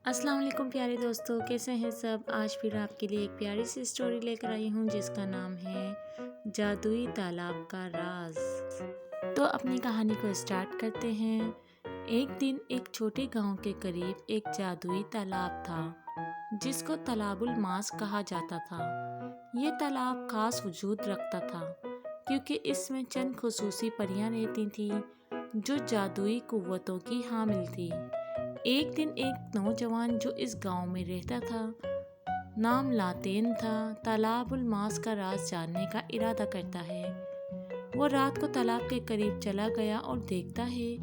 السلام علیکم پیارے دوستو، کیسے ہیں سب؟ آج پھر آپ کے لیے ایک پیاری سی اسٹوری لے کر آئی ہوں جس کا نام ہے جادوئی تالاب کا راز۔ تو اپنی کہانی کو اسٹارٹ کرتے ہیں۔ ایک دن ایک چھوٹے گاؤں کے قریب ایک جادوئی تالاب تھا جس کو تالاب الماس کہا جاتا تھا۔ یہ تالاب خاص وجود رکھتا تھا کیونکہ اس میں چند خصوصی پریاں رہتی تھیں جو جادوئی قوتوں کی حامل تھی۔ ایک دن ایک نوجوان جو اس گاؤں میں رہتا تھا، نام لاتین تھا، تالاب الماس کا راز جاننے کا ارادہ کرتا ہے۔ وہ رات کو تالاب کے قریب چلا گیا اور دیکھتا ہے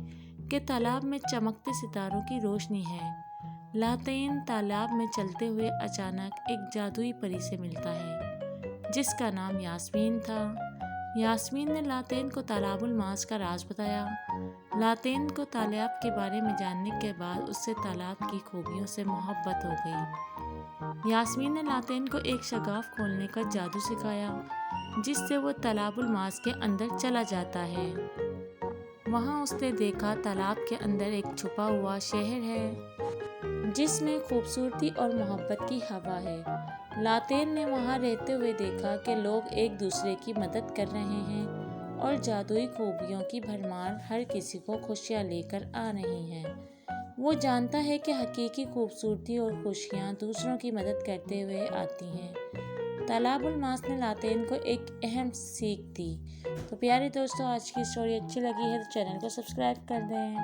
کہ تالاب میں چمکتے ستاروں کی روشنی ہے۔ لاتین تالاب میں چلتے ہوئے اچانک ایک جادوئی پری سے ملتا ہے جس کا نام یاسمین تھا۔ یاسمین نے لاتین کو تالاب الماس کا راز بتایا۔ لاتین کو تالاب کے بارے میں جاننے کے بعد اس سے تالاب کی خوبیوں سے محبت ہو گئی۔ یاسمین نے لاتین کو ایک شگاف کھولنے کا جادو سکھایا جس سے وہ تالاب الماس کے اندر چلا جاتا ہے۔ وہاں اس نے دیکھا تالاب کے اندر ایک چھپا ہوا شہر ہے جس میں خوبصورتی اور محبت کی ہوا ہے۔ لاتین نے وہاں رہتے ہوئے دیکھا کہ لوگ ایک دوسرے کی مدد کر رہے ہیں اور جادوئی خوبیوں کی بھرمار ہر کسی کو خوشیاں لے کر آ رہی ہیں۔ وہ جانتا ہے کہ حقیقی خوبصورتی اور خوشیاں دوسروں کی مدد کرتے ہوئے آتی ہیں۔ تالاب الماس نے لاتین کو ایک اہم سیکھ دی۔ تو پیارے دوستو، آج کی اسٹوری اچھی لگی ہے تو چینل کو سبسکرائب کر دیں۔